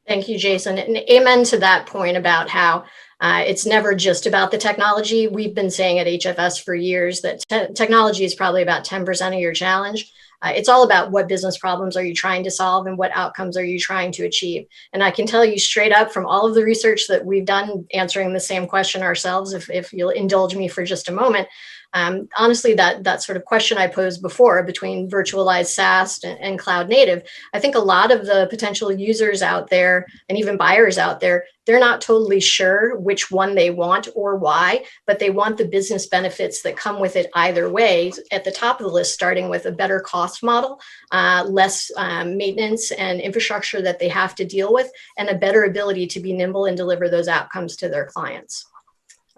Thank you, Jason. And amen to that point about how it's never just about the technology. We've been saying at HFS for years that technology is probably about 10% of your challenge. It's all about what business problems are you trying to solve and what outcomes are you trying to achieve. And I can tell you straight up from all of the research that we've done answering the same question ourselves, if you'll indulge me for just a moment, honestly, that sort of question I posed before between virtualized SaaS and cloud native, I think a lot of the potential users out there and even buyers out there, they're not totally sure which one they want or why, but they want the business benefits that come with it either way. At the top of the list, starting with a better cost model, less maintenance and infrastructure that they have to deal with, and a better ability to be nimble and deliver those outcomes to their clients.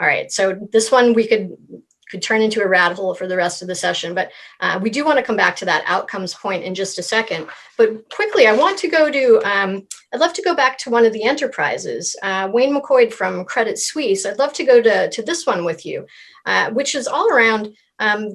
All right, so this one we could turn into a rabbit hole for the rest of the session, but we do want to come back to that outcomes point in just a second. But quickly, I want to go to, I'd love to go back to one of the enterprises, Wayne McQuoid from Credit Suisse. I'd love to go to this one with you, which is all around,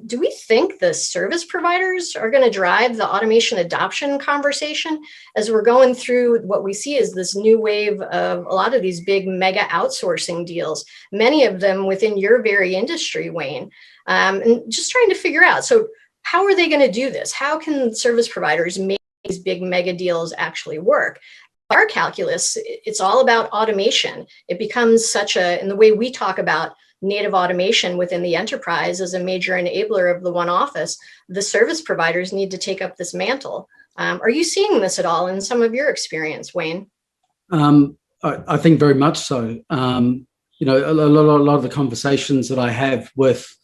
do we think the service providers are going to drive the automation adoption conversation as we're going through what we see as this new wave of a lot of these big mega outsourcing deals, many of them within your very industry, Wayne, and just trying to figure out, so how are they going to do this? How can service providers make these big mega deals actually work? Our calculus, it's all about automation. It becomes such a, in the way we talk about native automation within the enterprise as a major enabler of the OneOffice, the service providers need to take up this mantle. Are you seeing this at all in some of your experience, Wayne?
I think very much so. You know, a lot of the conversations that I have with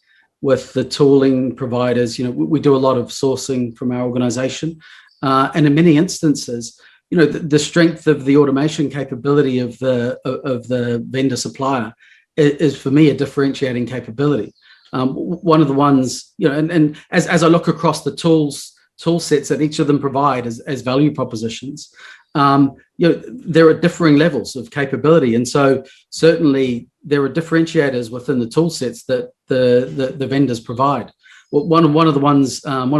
the tooling providers, you know, we do a lot of sourcing from our organization, and in many instances, you know, the strength of the automation capability of the vendor supplier is for me a differentiating capability. One of the ones, you know, and as I look across the tools tool sets that each of them provide as value propositions, there are differing levels of capability. And so certainly there are differentiators within the tool sets that the vendors provide. Well, one of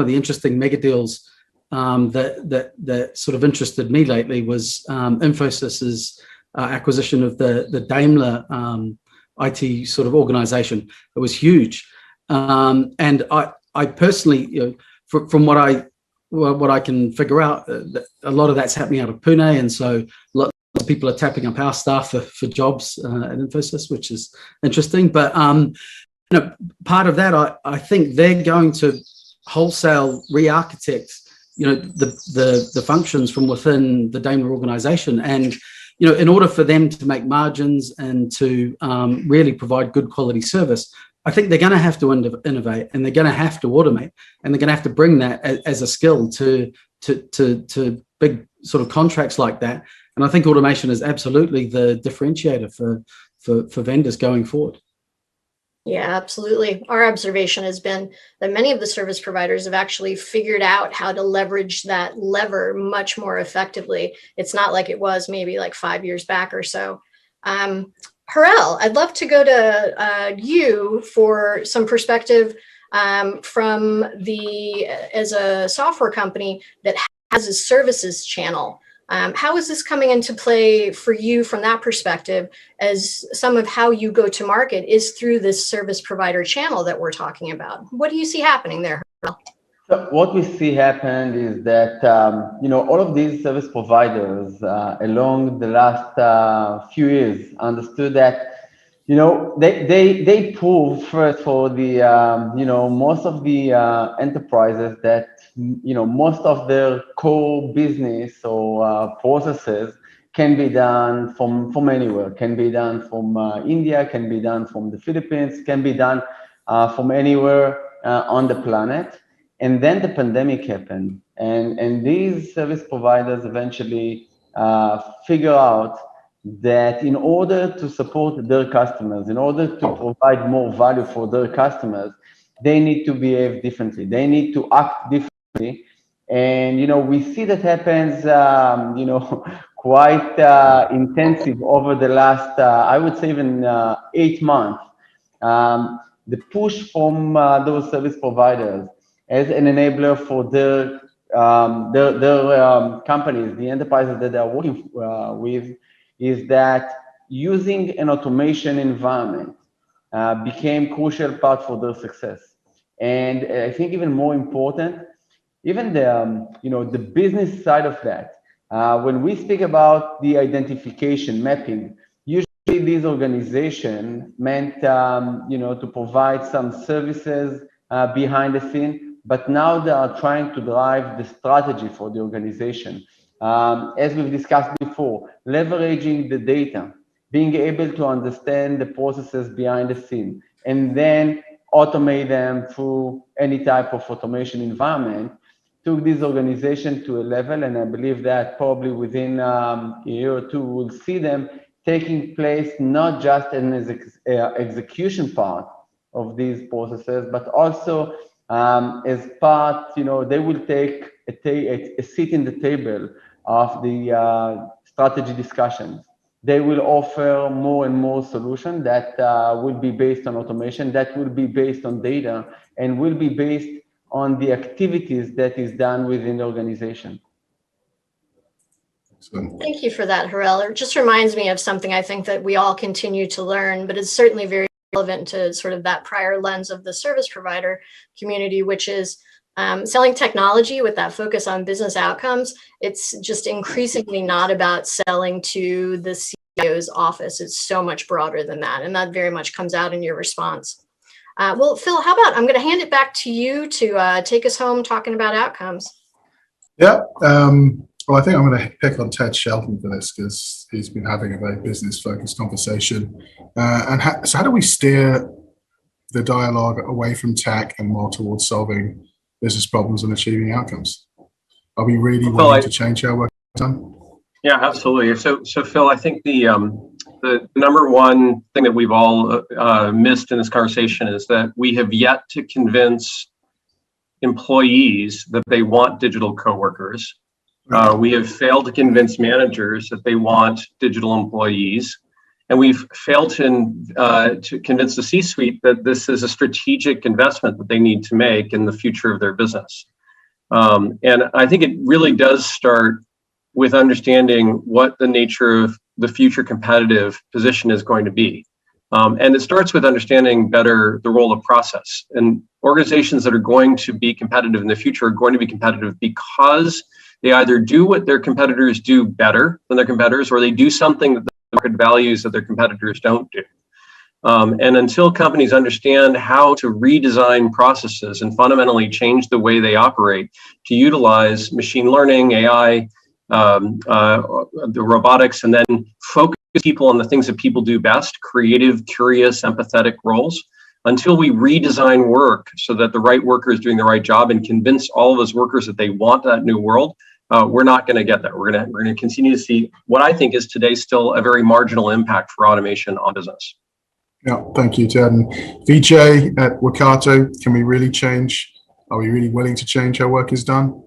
the interesting mega deals that sort of interested me lately was Infosys's acquisition of the Daimler IT sort of organization. It was huge. And I personally, from what I can figure out, a lot of that's happening out of Pune, and so lots of people are tapping up our staff for jobs at Infosys, which is interesting. But part of that, I think they're going to wholesale re-architect, the functions from within the Daimler organization, and in order for them to make margins and to really provide good quality service, I think they're going to have to innovate, and they're going to have to automate, and they're going to have to bring that as a skill to big sort of contracts like that. And I think automation is absolutely the differentiator for vendors going forward.
Yeah, absolutely. Our observation has been that many of the service providers have actually figured out how to leverage that lever much more effectively. It's not like it was maybe like 5 years back or so. Harel, I'd love to go to you for some perspective from as a software company that has a services channel. How is this coming into play for you from that perspective, as some of how you go to market is through this service provider channel that we're talking about? What do you see happening there, Harel?
So what we see happen is that, all of these service providers along the last few years understood that, they proved first for the, most of the enterprises that, most of their core business or processes can be done from anywhere, can be done from India, can be done from the Philippines, can be done from anywhere on the planet. And then the pandemic happened, and these service providers eventually figure out that in order to support their customers, in order to provide more value for their customers, they need to behave differently. They need to act differently. And, we see that happens, quite intensive over the last, I would say even 8 months. The push from those service providers as an enabler for their companies, the enterprises that they are working with, is that using an automation environment became crucial part for their success. And I think even more important, even the business side of that, when we speak about the identification mapping, usually these organizations meant to provide some services behind the scene, but now they are trying to drive the strategy for the organization. As we've discussed before, leveraging the data, being able to understand the processes behind the scene, and then automate them through any type of automation environment, took this organization to a level, and I believe that probably within a year or two, we'll see them taking place not just in the execution part of these processes, but also as part, they will take a seat in the table of the strategy discussions. They will offer more and more solutions that will be based on automation, that will be based on data, and will be based on the activities that is done within the organization.
Excellent.
Thank you for that, Harel. It just reminds me of something I think that we all continue to learn, but it's certainly very relevant to sort of that prior lens of the service provider community, which is selling technology with that focus on business outcomes. It's just increasingly not about selling to the CIO's office. It's so much broader than that. And that very much comes out in your response. Well, Phil, how about I'm going to hand it back to you to take us home talking about outcomes.
Yeah. Well, I think I'm going to pick on Ted Shelton for this because he's been having a very business-focused conversation. So how do we steer the dialogue away from tech and more towards solving business problems and achieving outcomes? Are we really willing to change our work time?
Yeah, absolutely. So Phil, I think the number one thing that we've all missed in this conversation is that we have yet to convince employees that they want digital coworkers. We have failed to convince managers that they want digital employees. And we've failed to convince the C-suite that this is a strategic investment that they need to make in the future of their business. And I think it really does start with understanding what the nature of the future competitive position is going to be. And it starts with understanding better the role of process. And organizations that are going to be competitive in the future are going to be competitive because they either do what their competitors do better than their competitors, or they do something that the market values that their competitors don't do. And until companies understand how to redesign processes and fundamentally change the way they operate to utilize machine learning, AI, the robotics, and then focus people on the things that people do best, creative, curious, empathetic roles, until we redesign work so that the right worker is doing the right job and convince all of those workers that they want that new world, we're not going to get that. We're going to continue to see what I think is today still a very marginal impact for automation on business.
Yeah, thank you, Ted. And Vijay at Workato, can we really change? Are we really willing to change how work is done?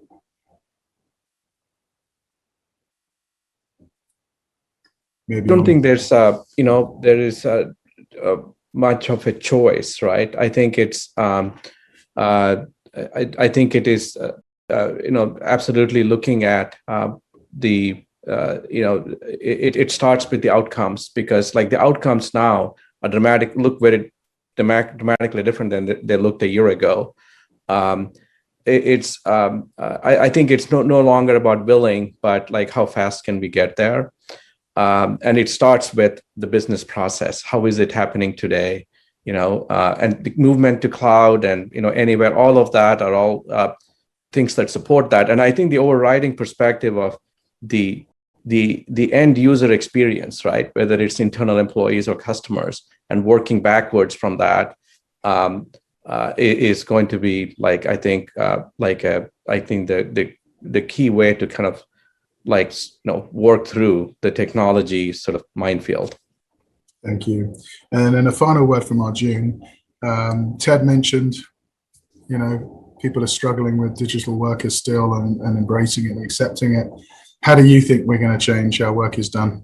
Maybe I don't think there's there is much of a choice, right? I think it's I think it is absolutely looking at the it starts with the outcomes, because like the outcomes now are very dramatically different than they looked a year ago. I think it's no longer about billing, but like how fast can we get there? And it starts with the business process. How is it happening today? And the movement to cloud and anywhere, all of that are all things that support that. And I think the overriding perspective of the end user experience, right, whether it's internal employees or customers, and working backwards from that is going to be I think the key way to kind of work through the technology sort of minefield.
Thank you. And then a final word from Arjun. Ted mentioned, people are struggling with digital workers still and embracing it and accepting it. How do you think we're going to change how work is done?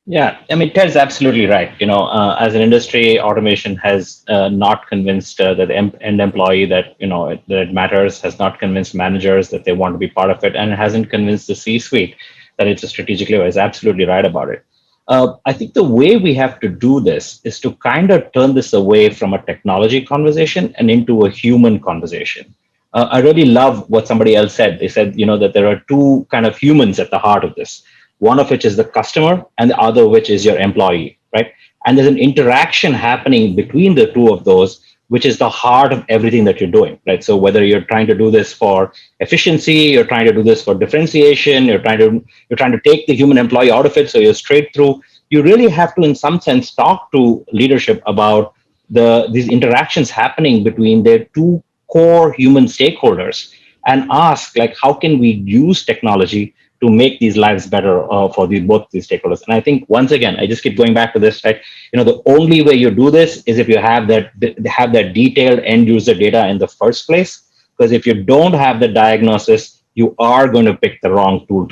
Yeah, I mean, Ted's absolutely right. As an industry, automation has not convinced the end employee that, that it matters, has not convinced managers that they want to be part of it, and it hasn't convinced the C-suite that it's a strategic lever. Is absolutely right about it. I think the way we have to do this is to kind of turn this away from a technology conversation and into a human conversation. I really love what somebody else said. They said, that there are two kind of humans at the heart of this. One of which is the customer and the other which is your employee, right? And there's an interaction happening between the two of those, which is the heart of everything that you're doing, right? So whether you're trying to do this for efficiency, you're trying to do this for differentiation, you're trying to take the human employee out of it, so you're straight through, you really have to, in some sense, talk to leadership about these interactions happening between their two core human stakeholders and ask, how can we use technology to make these lives better for both these stakeholders? And I think, once again, I just keep going back to this, right? The only way you do this is if you have that detailed end user data in the first place. Because if you don't have the diagnosis, you are going to pick the wrong tool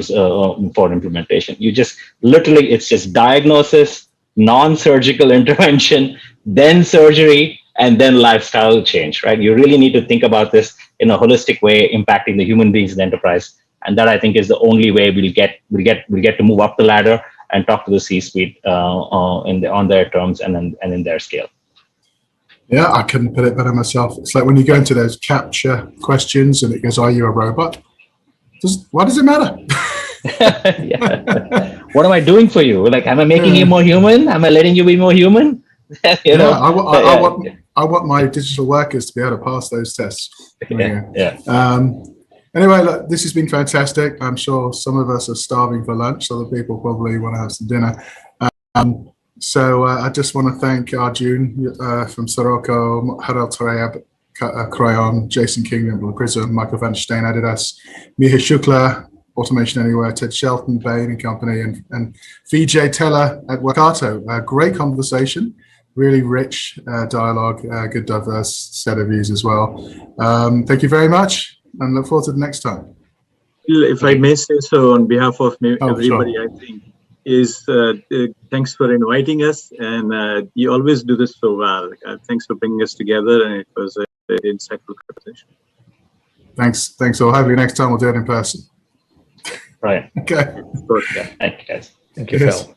for implementation. It's just diagnosis, non-surgical intervention, then surgery, and then lifestyle change, right? You really need to think about this in a holistic way, impacting the human beings in the enterprise. And that, I think, is the only way we'll get to move up the ladder and talk to the C-suite on their terms and in their scale.
Yeah, I couldn't put it better myself. It's like when you go into those capture questions and it goes, "Are you a robot?" Why does it matter?
Yeah. What am I doing for you? Am I making you more human? Am I letting you be more human?
I want my digital workers to be able to pass those tests.
Yeah.
Anyway, look, this has been fantastic. I'm sure some of us are starving for lunch. Other people probably want to have some dinner. So I just want to thank Arjun from Soroco, Harel, Tayeb, Kryon, Jason Kingdon, BluePrism, Michael van Steen, Adidas, Mihir, Shukla, Automation Anywhere, Ted Shelton, Bain and Company, and Vijay, Tella at Workato. Great conversation. really rich dialogue, good diverse set of views as well. Thank you very much, and look forward to the next time.
If I may say so on behalf of everybody,
sure.
I think, is thanks for inviting us, and you always do this so well. Thanks for bringing us together, and it was a very insightful conversation.
Thanks all. Hopefully next time we'll do it in person.
Right.
Okay.
Yeah. Thank you, guys.
Thank you, Phil.